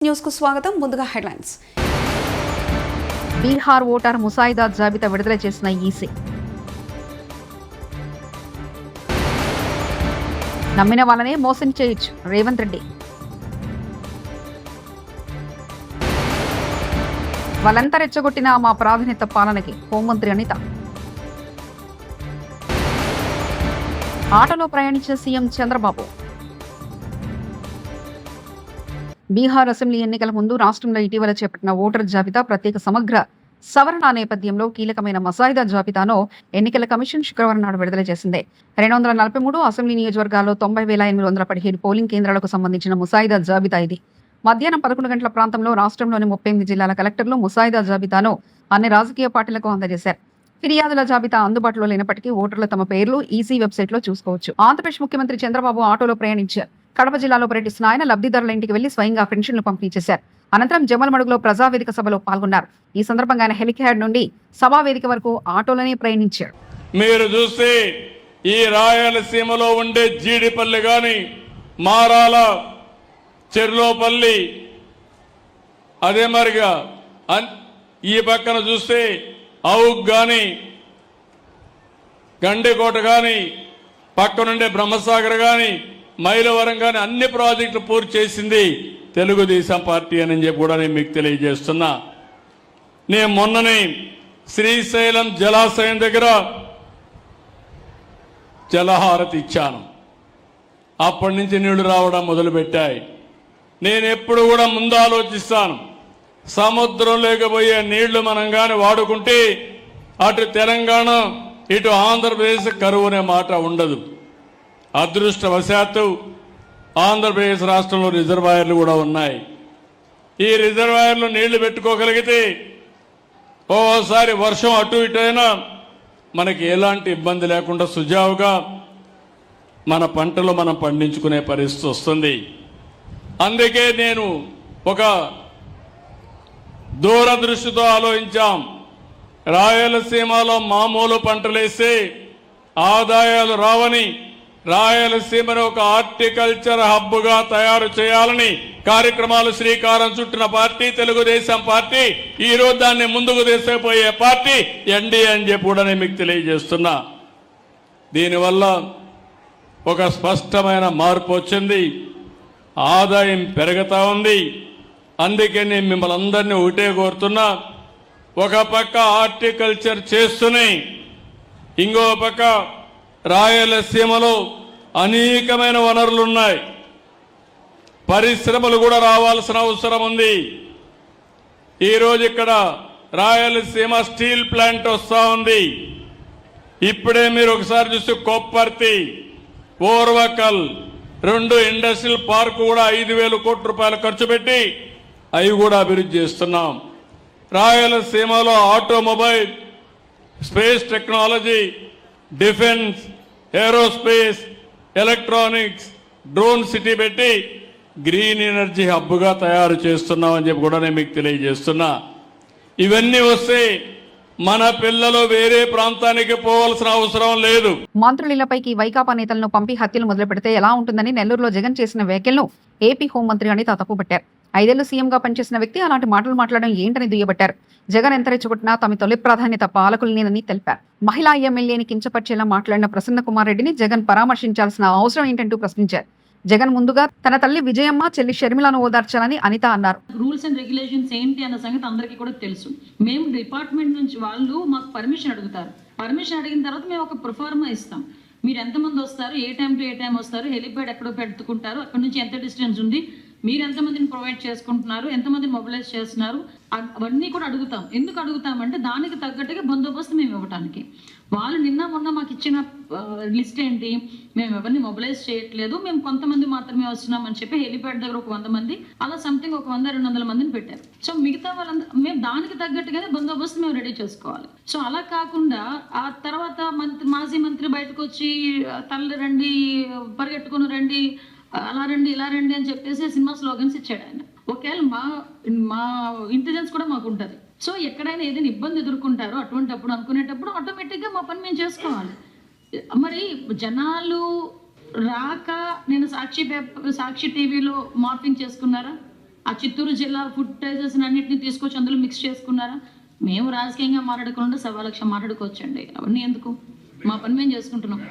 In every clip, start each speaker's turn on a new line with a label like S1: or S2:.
S1: News కు స్వాగతం. ముందుగా హెడ్లైన్స్.
S2: బీహార్ ఓటర్ ముసాయిదా జాబితా విడుదల చేసిన ఈసీ. నమ్మిన వాళ్ళనే మోసం చేయొచ్చు రేవంత్ రెడ్డి. వాళ్ళంతా రెచ్చగొట్టిన మా ప్రాధాన్యత పాలనకి హోంమంత్రి అనిత. ఆటోలో ప్రయాణించిన సీఎం చంద్రబాబు. బీహార్ అసెంబ్లీ ఎన్నికల ముందు రాష్ట్రంలో ఇటీవల చేపట్టిన ఓటర్ జాబితా ప్రత్యేక సమగ్ర సవరణ నేపథ్యంలో కీలకమైన ముసాయిదా జాబితాను ఎన్నికల కమిషన్ శుక్రవారం నాడు విడుదల చేసింది. 243 అసెంబ్లీ నియోజకవర్గాల్లో 90,817 పోలింగ్ కేంద్రాలకు సంబంధించిన ముసాయిదా జాబితా ఇది. మధ్యాహ్నం 11 గంటల ప్రాంతంలో రాష్ట్రంలోని 38 జిల్లాల కలెక్టర్లు ముసాయిదా జాబితాను అన్ని రాజకీయ పార్టీలకు అందజేశారు. ఫిర్యాదుల జాబితా అందుబాటులో లేనప్పటికీ ఓటర్లు తమ పేర్లు ఈసీ వెబ్సైట్ లో చూసుకోవచ్చు. ఆంధ్రప్రదేశ్ ముఖ్యమంత్రి చంద్రబాబు ఆటోలో ప్రయాణించారు. కడప జిల్లాలో పర్యటిస్తున్న ఆయన లబ్ధిదారుల ఇంటికి వెళ్లి స్వయంగా పెన్షన్లు పంపిణీ చేశారు. అనంతరం జమ్మలమడుగులో ప్రజావేదిక సభలో పాల్గొన్నారు. ఈ సందర్భంగా ఆయన హెలిప్యాడ్ నుండి సభావేదిక వరకు ఆటోలోనే ప్రయాణించారు.
S3: మీరు చూస్తే ఈ రాయలసీమలో ఉండే జీడిపల్లి గాని, మారాల, చెర్లోపల్లి, అదే మరిగా ఈ పక్కన చూస్తే అవుక్ గాని, గండికోట గాని, పక్కనుండే బ్రహ్మసాగర్ గాని, మైలవరం గాని అన్ని ప్రాజెక్టులు పూర్తి చేసింది తెలుగుదేశం పార్టీ అని చెప్పి కూడా నేను మీకు తెలియజేస్తున్నా. నేను మొన్ననే శ్రీశైలం జలాశయం దగ్గర జలహారతి ఇచ్చాను. అప్పటి నుంచి నీళ్లు రావడం మొదలుపెట్టాయి. నేను ఎప్పుడు కూడా ముందు ఆలోచిస్తాను, సముద్రంలోకి పోయే నీళ్లు మనం కానీ వాడుకుంటే అటు తెలంగాణ ఇటు ఆంధ్రప్రదేశ్ కరువు అనే మాట ఉండదు. అదృష్టవశాత్తు ఆంధ్రప్రదేశ్ రాష్ట్రంలో రిజర్వాయర్లు కూడా ఉన్నాయి. ఈ రిజర్వాయర్లు నీళ్లు పెట్టుకోగలిగితే ఓసారి వర్షం అటు ఇటు అయినా మనకి ఎలాంటి ఇబ్బంది లేకుండా సుజావుగా మన పంటలు మనం పండించుకునే పరిస్థితి వస్తుంది. అందుకే నేను ఒక దూరదృష్టితో ఆలోచించాం. రాయలసీమలో మామూలు పంటలేస్తే ఆదాయాలు రావని రాయలసీమను ఒక హార్టికల్చర్ హబ్గా తయారు చేయాలని కార్యక్రమాలు శ్రీకారం చుట్టిన పార్టీ తెలుగుదేశం పార్టీ. ఈ రోజు దాన్ని ముందుకు తీసుకుపోయే పార్టీ ఎన్డీఏ అని చెప్పి కూడా నేను మీకు తెలియజేస్తున్నా. దీనివల్ల ఒక స్పష్టమైన మార్పు వచ్చింది. ఆదాయం పెరుగుతా ఉంది. అందుకే నేను మిమ్మల్ని అందరినీ ఒకటే కోరుతున్నా, ఒక పక్క హార్టికల్చర్ చేస్తూనే ఇంకో పక్క రాయలసీమలో అనేకమైన వనరులు ఉన్నాయి. పరిశ్రమలు కూడా రావాల్సిన అవసరం ఉంది. ఈరోజు ఇక్కడ రాయలసీమ స్టీల్ ప్లాంట్ వస్తూ ఉంది. ఇప్పుడే మీరు ఒకసారి చూస్తే కొప్పర్తి, ఓర్వకల్ 2 ఇండస్ట్రియల్ పార్క్ కూడా 5,000 కోట్ల రూపాయలు ఖర్చు పెట్టి అవి కూడా అభివృద్ధి చేస్తున్నాం. రాయలసీమలో automobile, space technology, defence, aerospace, electronics, drone city పెట్టి గ్రీన్ ఎనర్జీ హబ్గా తయారు చేస్తున్నామని చెప్పి కూడా నేను మీకు తెలియజేస్తున్నా. ఇవన్నీ వస్తే మన పిల్లలు వేరే ప్రాంతానికి పోవాల్సిన అవసరం లేదు.
S2: మంత్రులపైకి వైకాపా నేతలను పంపి హత్యలు మొదలు పెడితే ఎలా ఉంటుందని నెల్లూరులో జగన్ చేసిన వ్యాఖ్యలను ఏపీ హోంమంత్రి అనిత తప్పుపట్టారు. 5 ఏళ్లు సీఎంగా పనిచేసిన వ్యక్తి అలాంటి మాటలు మాట్లాడడం ఏంటని దుయ్యబట్టారు. జగన్ ఎంత రెచ్చగొట్టినా తమ తొలి ప్రాధాన్యత పాలకులనేనని తెలిపారు. మహిళా ఎమ్మెల్యేని కించపరిచేలా మాట్లాడిన ప్రసన్న కుమార్ రెడ్డిని జగన్ పరామర్శించాల్సిన అవసరం ఏంటంటూ ప్రశ్నించారు. జగన్ ముందుగా తన తల్లి విజయమ్మ, చెల్లి షర్మిలను ఓదార్చాలని అనిత అన్నారు.
S4: రూల్స్ అండ్ రెగ్యులేషన్స్ ఏంటి అన్న సంగతి అందరికీ కూడా తెలుసు. మేము డిపార్ట్మెంట్ నుంచి వాళ్ళు మాకు పర్మిషన్ అడుగుతారు. పర్మిషన్ అడిగిన తర్వాత మేము ఒక ప్రొఫార్మా ఇస్తాం. మీరు ఎంతమంది వస్తారు, ఏ టైం టు ఏ టైం వస్తారు, హెలిప్యాడ్ ఎక్కడో పెట్టుకుంటారు, అక్కడ నుంచి ఎంత డిస్టెన్స్ ఉంది, మీరు ఎంతమందిని ప్రొవైడ్ చేసుకుంటున్నారు, ఎంతమందిని మొబిలైజ్ చేస్తున్నారు, అవన్నీ కూడా అడుగుతాం. ఎందుకు అడుగుతామంటే దానికి తగ్గట్టుగా బందోబస్తు మేము ఇవ్వడానికి. వాళ్ళు నిన్న మొన్న మాకు ఇచ్చిన లిస్ట్ ఏంటి, మేము ఎవరిని మొబిలైజ్ చేయట్లేదు, మేము కొంతమంది మాత్రమే వస్తున్నాం అని చెప్పి హెలిప్యాడ్ దగ్గర ఒక 100 మంది, అలా సంథింగ్ ఒక 100-200 మందిని పెట్టారు. సో మిగతా వాళ్ళందరూ మేము దానికి తగ్గట్టుగానే బందోబస్తు మేము రెడీ చేసుకోవాలి. సో అలా కాకుండా ఆ తర్వాత మాజీ మంత్రి బయటకు వచ్చి తల్లి రండి, పరిగెట్టుకుని రండి, అలా రండి, ఇలా రండి అని చెప్పేసి సినిమా స్లోగన్స్ ఇచ్చాడు ఆయన. ఒకవేళ మా ఇంటెలిజెన్స్ కూడా మాకు ఉంటుంది. సో ఎక్కడైనా ఏదైనా ఇబ్బంది ఎదుర్కొంటారో అటువంటిప్పుడు అనుకునేటప్పుడు ఆటోమేటిక్గా మా పని మేము చేసుకోవాలి. మరి జనాలు రాక నేను సాక్షి టీవీలో మార్పింగ్ చేసుకున్నారా? ఆ చిత్తూరు జిల్లా ఫుటేజెస్ అన్నింటినీ తీసుకొచ్చి అందులో మిక్స్ చేసుకున్నారా? మేము రాజకీయంగా మాట్లాడకుండా 1,00,000 మాట్లాడుకోవచ్చండి. అవన్నీ ఎందుకు? మా పని మేము చేసుకుంటున్నాం.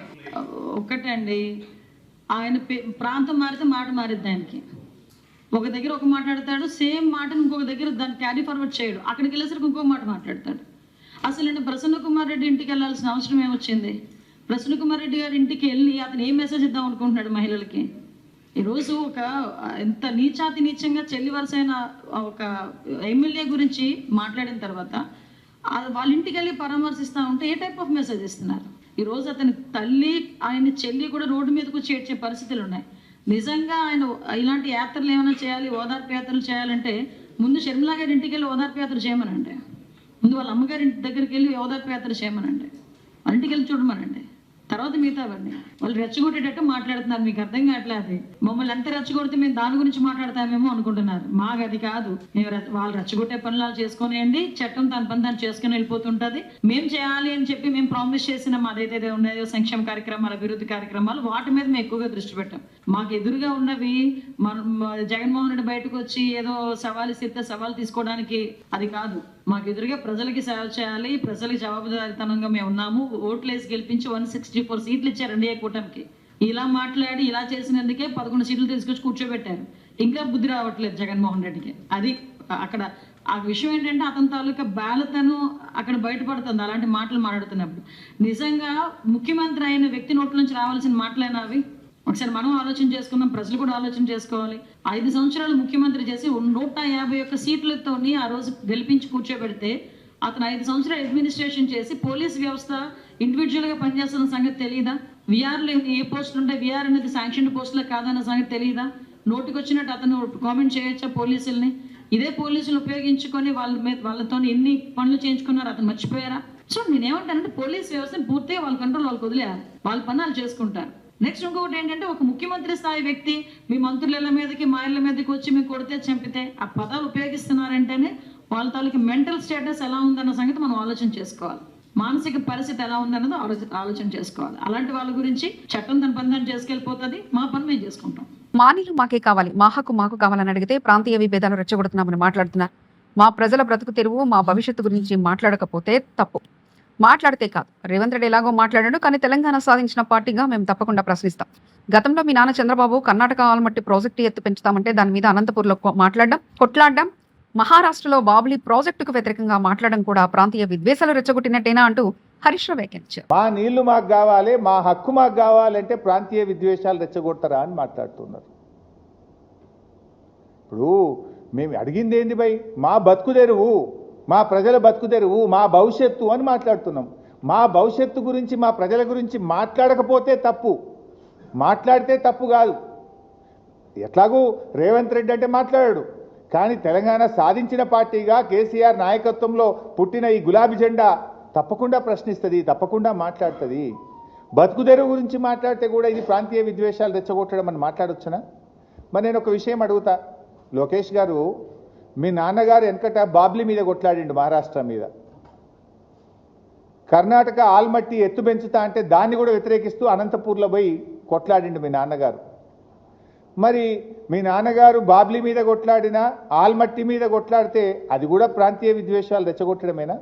S4: ఒక్కటే అండి, ఆయన ప్రాంతం మారితే మాట మారిద్ది ఆయనకి. ఒక దగ్గర ఒక మాట్లాడతాడు, సేమ్ మాటను ఇంకొక దగ్గర దాన్ని క్యారీ ఫార్వర్డ్ చేయడు. అక్కడికి వెళ్ళేసరికి ఇంకో మాట మాట్లాడతాడు. అసలు నేను ప్రసన్న కుమార్ రెడ్డి ఇంటికి వెళ్ళాల్సిన అవసరం ఏమొచ్చింది? ప్రసన్న కుమార్ రెడ్డి గారి ఇంటికి వెళ్ళి అతను ఏం మెసేజ్ ఇద్దాం అనుకుంటున్నాడు మహిళలకి? ఈరోజు ఒక ఎంత నీచాతి నీచంగా చెల్లి వరుసైన ఒక ఎమ్మెల్యే గురించి మాట్లాడిన తర్వాత వాళ్ళ ఇంటికి వెళ్ళి పరామర్శిస్తూ ఉంటే ఏ టైప్ ఆఫ్ మెసేజ్ ఇస్తున్నారు? ఈరోజు అతని తల్లి ఆయన చెల్లి కూడా రోడ్డు మీదకు వచ్చి ఏడ్చే పరిస్థితులు ఉన్నాయి. నిజంగా ఆయన ఇలాంటి యాత్రలు ఏమైనా చేయాలి, ఓదార్పు యాత్రలు చేయాలంటే ముందు షర్మిలా గారి ఇంటికి వెళ్ళి ఓదార్పు యాత్ర చేయమనండి. ముందు వాళ్ళ అమ్మగారి ఇంటి దగ్గరికి వెళ్ళి ఓదార్పు యాత్ర చేయమనండి. వాళ్ళ ఇంటికి వెళ్ళి చూడమనండి. తర్వాత మిగతావన్నీ వాళ్ళు రెచ్చగొట్టేటట్టు మాట్లాడుతున్నారు. మీకు అర్థం కావట్లేదు. మమ్మల్ని ఎంత రెచ్చగొడితే మేము దాని గురించి మాట్లాడతామేమో అనుకుంటున్నారు. మాకు అది కాదు. మేము వాళ్ళు రెచ్చగొట్టే పనులు చేసుకునేయండి, చట్టం తన పని దాన్ని చేసుకుని వెళ్ళిపోతుంటది. మేము చేయాలి అని చెప్పి మేము ప్రామిస్ చేసిన మాదైతే ఉన్నాయో సంక్షేమ కార్యక్రమాలు, అభివృద్ధి కార్యక్రమాలు, వాటి మీద మేము ఎక్కువగా దృష్టి పెట్టాం. మాకు ఎదురుగా ఉన్నవి జగన్మోహన్ రెడ్డి బయటకు వచ్చి ఏదో సవాలు ఇస్తే సవాలు తీసుకోవడానికి అది కాదు. మాకు ఎదురుగా ప్రజలకి సేవ చేయాలి, ప్రజలకి జవాబుదారితనంగా మేము ఉన్నాము. ఓట్లేసి గెలిపించి 164 సీట్లు ఇచ్చారు ఎన్డీఏ కూటమికి. ఇలా మాట్లాడి ఇలా చేసినందుకే 11 సీట్లు తీసుకొచ్చి కూర్చోబెట్టారు. ఇంకా బుద్ధి రావట్లేదు జగన్మోహన్ రెడ్డికి. అది అక్కడ ఆ విషయం ఏంటంటే అతని తాలూకా బాలతను అక్కడ బయటపడుతుంది అలాంటి మాటలు మాట్లాడుతున్నప్పుడు. నిజంగా ముఖ్యమంత్రి అయిన వ్యక్తి నోట్ల నుంచి రావాల్సిన మాటలైనా అవి? ఒకసారి మనం ఆలోచన చేసుకున్నాం, ప్రజలు కూడా ఆలోచన చేసుకోవాలి. 5 సంవత్సరాలు ముఖ్యమంత్రి చేసి 151 సీట్లతోని ఆ రోజు గెలిపించి కూర్చోబెడితే అతను 5 సంవత్సరాలు అడ్మినిస్ట్రేషన్ చేసి పోలీస్ వ్యవస్థ ఇండివిజువల్గా పనిచేస్తున్న సంగతి తెలియదా? విఆర్లు ఏ పోస్టులు ఉంటాయి, విఆర్ అనేది శాంక్షన్ పోస్టులే కాదన్న సంగతి తెలియదా? నోటికి వచ్చినట్టు అతను కామెంట్ చేయొచ్చా పోలీసుల్ని? ఇదే పోలీసులు ఉపయోగించుకొని వాళ్ళతో ఎన్ని పనులు చేయించుకున్నారు అతను మర్చిపోయారా? సో నేనేమంటానంటే పోలీస్ వ్యవస్థను పూర్తిగా వాళ్ళ కంట్రోల్ వాళ్ళకి వదిలేయాలి. వాళ్ళ పనులు చేసుకుంటారు. నెక్స్ట్ ఇంకొకటి ఏంటంటే ఒక ముఖ్యమంత్రి స్థాయి వ్యక్తి మీ మంత్రుల మీదకి మా ఇళ్ళ మీదకి వచ్చి మీకు కొడితే చంపితే ఆ పదాలు ఉపయోగిస్తున్నారంటేనే వాళ్ళ తాలూకు మెంటల్ స్టేటస్ ఎలా ఉందన్న సంగతి మనం ఆలోచన చేసుకోవాలి. మానసిక పరిస్థితి ఎలా ఉందన్నది ఆలోచన చేసుకోవాలి. అలాంటి వాళ్ళ గురించి చట్టం తన పని దాన్ని చేసుకెళ్ళిపోతుంది. మా పని మేము చేసుకుంటాం.
S2: మానీలు మాకే కావాలి, మా హక్కు మాకు కావాలని అడిగితే ప్రాంతీయ విభేదాలు రెచ్చగొడుతున్నామని మాట్లాడుతున్నారు. మా ప్రజల బ్రతుకు తెరువు, మా భవిష్యత్తు గురించి మాట్లాడకపోతే తప్పు. మాట్లాడితే కాదు. రేవంత్ రెడ్డి ఎలాగో మాట్లాడాడు, కానీ తెలంగాణ సాధించిన పార్టీగా మేము తప్పకుండా ప్రశ్నిస్తాం. గతంలో మీ నాన్న చంద్రబాబు కర్ణాటక ఆల్మట్టి ప్రాజెక్టు ఎత్తు పెంచుతామంటే దాని మీద అనంతపూర్లో కొట్లాడడం, మహారాష్ట్రలో బాబ్లీ ప్రాజెక్టుకు వ్యతిరేకంగా మాట్లాడడం కూడా ప్రాంతీయ విద్వేషాలు రెచ్చగొట్టినట్టేనా అంటూ హరీష్ రావు వ్యాఖ్యానించారు.
S5: మా నీళ్లు మాకు కావాలి, మా హక్కు మాకు కావాలంటే ప్రాంతీయ విద్వేషాలు రెచ్చగొడతారా అని మాట్లాడుతున్నారు. ఇప్పుడు మేము అడిగింది ఏంది భయ్? మా బతుకు తెరువు, మా ప్రజల బతుకు తెరువు, మా భవిష్యత్తు అని మాట్లాడుతున్నాం. మా భవిష్యత్తు గురించి, మా ప్రజల గురించి మాట్లాడకపోతే తప్పు, మాట్లాడితే తప్పు కాదు. ఎట్లాగూ రేవంత్ రెడ్డి అంటే మాట్లాడాడు, కానీ తెలంగాణ సాధించిన పార్టీగా కేసీఆర్ నాయకత్వంలో పుట్టిన ఈ గులాబీ జెండా తప్పకుండా ప్రశ్నిస్తుంది, తప్పకుండా మాట్లాడుతుంది. బతుకు తెరువు గురించి మాట్లాడితే కూడా ఇది ప్రాంతీయ విద్వేషాలు రెచ్చగొట్టడం అని మాట్లాడొచ్చునా? మరి నేను ఒక విషయం అడుగుతా, లోకేష్ గారు, మీ నాన్నగారు వెనకట బాబ్లీ మీద కొట్లాడిండు, మహారాష్ట్ర మీద. కర్ణాటక ఆల్మట్టి ఎత్తు పెంచుతా అంటే దాన్ని కూడా వ్యతిరేకిస్తూ అనంతపూర్లో పోయి కొట్లాడిండు మీ నాన్నగారు. మరి మీ నాన్నగారు బాబ్లీ మీద కొట్లాడినా ఆల్మట్టి మీద కొట్లాడితే అది కూడా ప్రాంతీయ విద్వేషాలు రెచ్చగొట్టడమేనా?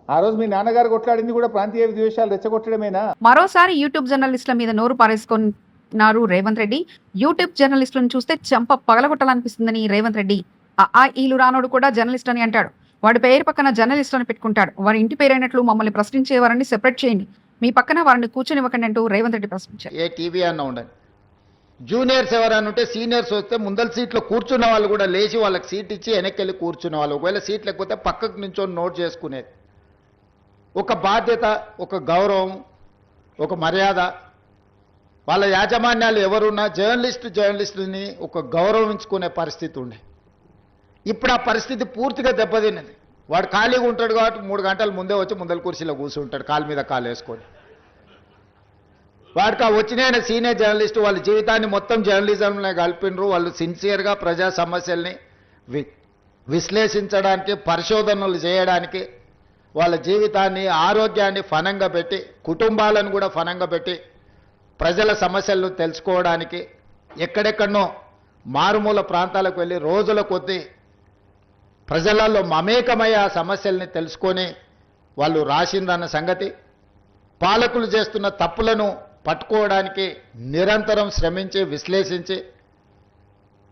S5: ఆ రోజు మీ నాన్నగారు కొట్లాడింది కూడా ప్రాంతీయ విద్వేషాలు రెచ్చగొట్టడమేనా?
S2: మరోసారి యూట్యూబ్ జర్నలిస్టుల మీద నోరు పారేసుకున్నారు రేవంత్ రెడ్డి. యూట్యూబ్ జర్నలిస్టులను చూస్తే చెంప పగలగొట్టాలనిపిస్తుందని రేవంత్ రెడ్డి ఈలు రానోడు కూడా జర్నలిస్ట్ అని అంటాడు. వాడి పేరు పక్కన జర్నలిస్ట్ అని పెట్టుకుంటాడు. వారి ఇంటి పేరైనట్లు మమ్మల్ని ప్రశ్నించే వారిని సెపరేట్ చేయండి, మీ పక్కన వారిని కూర్చొనివ్వకండి అంటూ రేవంత్ రెడ్డి ప్రశ్నించారు.
S6: ఏ టీవీ అన్న ఉండండి, జూనియర్స్ ఎవరైనా ఉంటే సీనియర్స్ వస్తే ముందల సీట్లో కూర్చున్న వాళ్ళు కూడా లేచి వాళ్ళకి సీట్ ఇచ్చి వెనక్కి కూర్చునే వాళ్ళు. ఒకవేళ సీట్ లేకపోతే పక్కకు నుంచొని నోట్ చేసుకునేది. ఒక బాధ్యత, ఒక గౌరవం, ఒక మర్యాద. వాళ్ళ యాజమాన్యాలు ఎవరున్నా జర్నలిస్టుని ఒక గౌరవించుకునే పరిస్థితి ఉండే. ఇప్పుడు ఆ పరిస్థితి పూర్తిగా దెబ్బతిన్నది. వాడు ఖాళీగా ఉంటాడు కాబట్టి 3 గంటల ముందే వచ్చి ముందల కుర్చీలో కూర్చుంటాడు, కాలు మీద కాలు వేసుకొని. వాడికి ఆ వచ్చిన సీనియర్ జర్నలిస్టు వాళ్ళ జీవితాన్ని మొత్తం జర్నలిజంలో కలిపినరు. వాళ్ళు సిన్సియర్గా ప్రజా సమస్యల్ని విశ్లేషించడానికి, పరిశోధనలు చేయడానికి, వాళ్ళ జీవితాన్ని, ఆరోగ్యాన్ని ఫనంగా పెట్టి, కుటుంబాలను కూడా ఫనంగా పెట్టి ప్రజల సమస్యలను తెలుసుకోవడానికి ఎక్కడెక్కడనో మారుమూల ప్రాంతాలకు వెళ్ళి రోజుల కొద్దీ ప్రజలలో మమేకమయ్యే ఆ సమస్యల్ని తెలుసుకొని వాళ్ళు రాసిందన్న సంగతి, పాలకులు చేస్తున్న తప్పులను పట్టుకోవడానికి నిరంతరం శ్రమించి విశ్లేషించి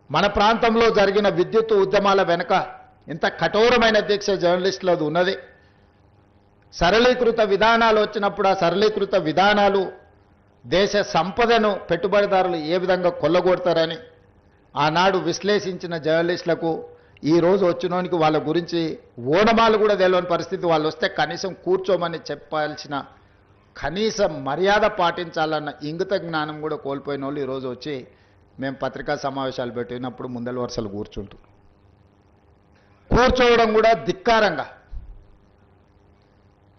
S6: మన ప్రాంతంలో జరిగిన విద్యుత్ ఉద్యమాల వెనుక ఇంత కఠోరమైన దీక్ష జర్నలిస్టులది ఉన్నది. సరళీకృత విధానాలు వచ్చినప్పుడు ఆ సరళీకృత విధానాలు దేశ సంపదను పెట్టుబడిదారులు ఏ విధంగా కొల్లగొడతారని ఆనాడు విశ్లేషించిన జర్నలిస్టులకు ఈరోజు వచ్చినోనికి వాళ్ళ గురించి ఓనమాలు కూడా తెలియని పరిస్థితి, వాళ్ళు వస్తే కనీసం కూర్చోమని చెప్పాల్సిన కనీస మర్యాద పాటించాలన్న ఇంగిత జ్ఞానం కూడా కోల్పోయిన వాళ్ళు ఈరోజు వచ్చి మేము పత్రికా సమావేశాలు పెట్టినప్పుడు ముందల వరుసలు కూర్చోవడం కూడా ధిక్కారంగా,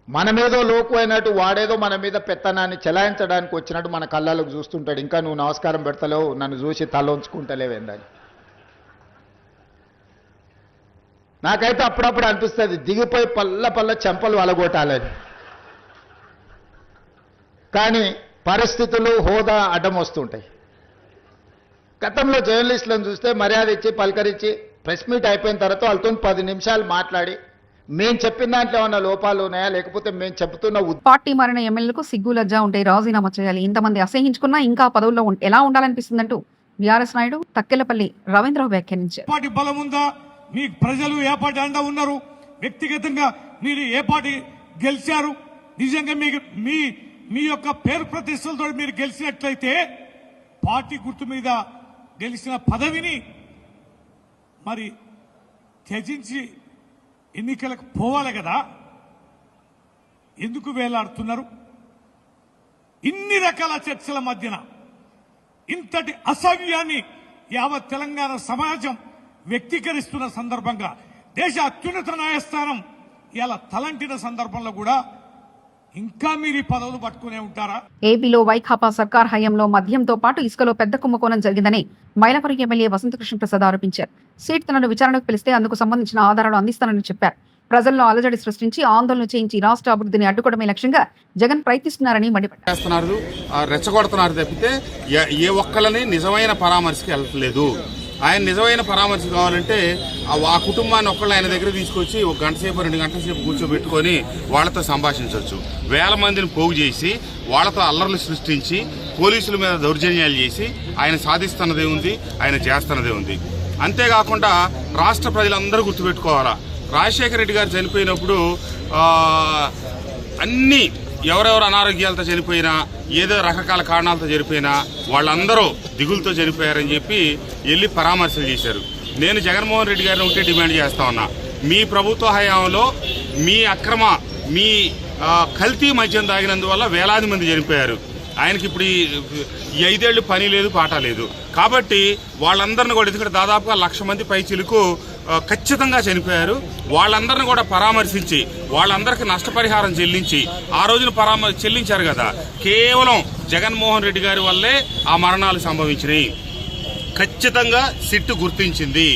S6: మన మీదో లోకు అయినట్టు వాడేదో మన మీద పెత్తనాన్ని చెలాయించడానికి వచ్చినట్టు మన కళ్ళకు చూస్తుంటాడు. ఇంకా నువ్వు నమస్కారం పెడతలేవు, నన్ను చూసి తల ఉంచుకుంటలేవేందని. నాకైతే అప్పుడప్పుడు అనిపిస్తుంది దిగిపోయి పల్ల చెంపలు వలగొట్టాలని. కానీ పరిస్థితులు హోదా అడ్డం వస్తుంటాయి. గతంలో జర్నలిస్టులను చూస్తే మర్యాద ఇచ్చి పలకరించి ప్రెస్ మీట్ అయిపోయిన తర్వాత వాళ్ళతో 10 నిమిషాలు మాట్లాడి మేము చెప్పిన దాంట్లో ఏమన్నా లోపాలు ఉన్నాయా, లేకపోతే మేము చెబుతున్న
S2: పార్టీ మారిన ఎమ్మెల్యేలకు సిగ్గు లజ్జా ఉంటే రాజీనామా చేయాలి, ఇంతమంది అసహించుకున్నా ఇంకా పదవుల్లో ఎలా ఉండాలనిపిస్తుందంటూ బీఆర్ఎస్ నాయుడు తక్కెలపల్లి రవీంద్రరావు వ్యాఖ్యానించారు.
S7: పార్టీ బలం ఉందా, మీ ప్రజలు ఏ పార్టీ అండ ఉన్నారు, వ్యక్తిగతంగా మీరు ఏ పార్టీ గెలిచారు, నిజంగా మీ యొక్క పేరు ప్రతిష్టలతో మీరు గెలిచినట్లయితే పార్టీ గుర్తు మీద గెలిచిన పదవిని మరి త్యజించి ఎన్నికలకు పోవాలి కదా. ఎందుకు వేలాడుతున్నారు? ఇన్ని రకాల చర్చల మధ్యన ఇంతటి అసవ్యాన్ని యావత్ తెలంగాణ సమాజం వ్యక్తీకరిస్తున్న సందర్భంగా దేశ అత్యున్నత న్యాయస్థానం ఇలా తలంటిన సందర్భంలో కూడా ఇంకా మీరు ఈ పదవులు పట్టుకునే ఉంటారా?
S2: ఏపీలో వైకాపా సర్కార్ హయాంలో మద్యంతో పాటు ఇసుకలో పెద్ద కుంభకోణం జరిగిందని మైలవరం ఎమ్మెల్యే వసంతకృష్ణ ప్రసాద్ ఆరోపించారు. సీట్ తనను విచారణకు పిలిస్తే అందుకు సంబంధించిన ఆధారాలు అందిస్తానని చెప్పారు. ప్రజల్లో అలజడి సృష్టించి ఆందోళన చేయించి రాష్ట్ర అభివృద్ధిని అడ్డుకోవడమే లక్ష్యంగా జగన్ ప్రయత్నిస్తున్నారని మండిపడ్డారు.
S8: రెచ్చగొడుతున్నారు తప్పితే ఏ ఒక్కళ్ళని నిజమైన పరామర్శకి వెళ్ళట్లేదు. ఆయన నిజమైన పరామర్శ కావాలంటే ఆ కుటుంబాన్ని ఒక్కళ్ళు ఆయన దగ్గర తీసుకొచ్చి 1 గంట సేపు 2 గంటల సేపు కూర్చోబెట్టుకొని వాళ్ళతో సంభాషించవచ్చు. వేల మందిని పోగు చేసి వాళ్ళతో అల్లర్లు సృష్టించి పోలీసుల మీద దౌర్జన్యాలు చేసి ఆయన సాధిస్తున్నదే ఉంది, ఆయన చేస్తున్నదే ఉంది. అంతేకాకుండా రాష్ట్ర ప్రజలందరూ గుర్తుపెట్టుకోవాలా, రాజశేఖర రెడ్డి గారు చనిపోయినప్పుడు అన్ని ఎవరెవరు అనారోగ్యాలతో చనిపోయినా ఏదో రకరకాల కారణాలతో చనిపోయినా వాళ్ళందరూ దిగులతో చనిపోయారని చెప్పి వెళ్ళి పరామర్శలు చేశారు. నేను జగన్మోహన్ రెడ్డి గారిని ఒకటే డిమాండ్ చేస్తా ఉన్నా, మీ ప్రభుత్వ హయాంలో మీ కల్తీ మద్యం తాగినందువల్ల వేలాది మంది చనిపోయారు. ఆయనకి ఇప్పుడు ఈ 5 ఏళ్ళు పని లేదు, పాట లేదు. కాబట్టి వాళ్ళందరినీ కూడా, ఎందుకంటే దాదాపుగా 1,00,000 మంది పై చిలుకు ఖచ్చితంగా చనిపోయారు. వాళ్ళందరినీ కూడా పరామర్శించి వాళ్ళందరికీ నష్టపరిహారం చెల్లించి ఆ రోజున చెల్లించారు కదా. కేవలం జగన్మోహన్ రెడ్డి గారి వల్లే ఆ మరణాలు సంభవించినాయి. ఖచ్చితంగా సిట్టు గుర్తించింది.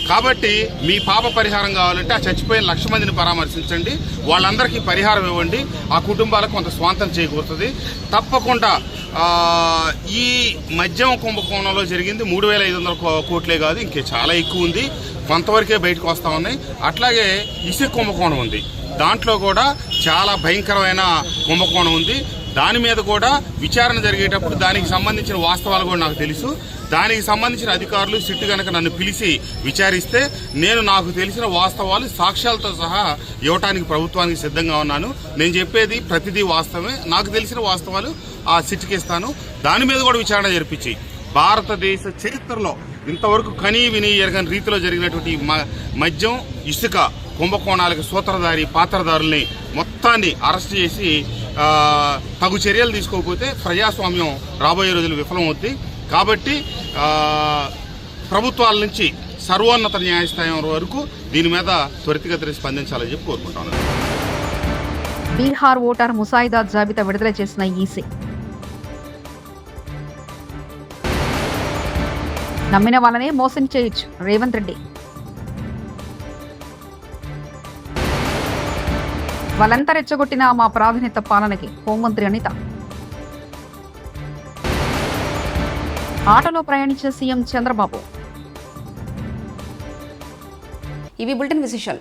S8: కాబట్టి మీ పాప పరిహారం కావాలంటే ఆ చచ్చిపోయిన 1,00,000 మందిని పరామర్శించండి, వాళ్ళందరికీ పరిహారం ఇవ్వండి, ఆ కుటుంబాలకు కొంత స్వాంతం చేకూరుతుంది. తప్పకుండా ఈ మద్యం కుంభకోణంలో జరిగింది 3,500 కోట్లే కాదు, ఇంకే చాలా ఎక్కువ ఉంది, కొంతవరకే బయటకు వస్తూ ఉన్నాయి. అట్లాగే ఇసుక కుంభకోణం ఉంది, దాంట్లో కూడా చాలా భయంకరమైన కుంభకోణం ఉంది. దాని మీద కూడా విచారణ జరిగేటప్పుడు దానికి సంబంధించిన వాస్తవాలు కూడా నాకు తెలుసు. దానికి సంబంధించిన అధికారులు సిట్టు కనుక నన్ను పిలిచి విచారిస్తే నేను నాకు తెలిసిన వాస్తవాలు సాక్ష్యాలతో సహా ఇవ్వటానికి ప్రభుత్వానికి సిద్ధంగా ఉన్నాను. నేను చెప్పేది ప్రతిదీ వాస్తవమే, నాకు తెలిసిన వాస్తవాలు ఆ సిట్టుకి ఇస్తాను. దాని మీద కూడా విచారణ జరిపించి భారతదేశ చరిత్రలో ఇంతవరకు కనీ విని ఎరగని రీతిలో జరిగినటువంటి మద్యం ఇసుక కుంభకోణాలకు సూత్రధారి పాత్రధారుల్ని మొత్తాన్ని అరెస్ట్ చేసి తగు చర్యలు తీసుకోకపోతే ప్రజాస్వామ్యం రాబోయే రోజులు విఫలమవుద్ది. కాబట్టి ప్రభుత్వాల నుంచి సర్వోన్నత న్యాయస్థానం వరకు దీని మీద త్వరితగతిన స్పందించాలని చెప్పి కోరుకుంటాను.
S2: బీహార్ ఓటర్ ముసాయిదా జాబితా విడుదల చేసిన ఈసీ నమ్మిన వాళ్ళనే మోసం చేయొచ్చు, రేవంత్ రెడ్డి. వాళ్ళంతా రెచ్చగొట్టిన మా ప్రాధాన్యత పాలనకి హోంమంత్రి అనిత. ఆటోలో ప్రయాణించిన సీఎం చంద్రబాబు
S1: ఇవి బులెటిన్ విశేషాలు.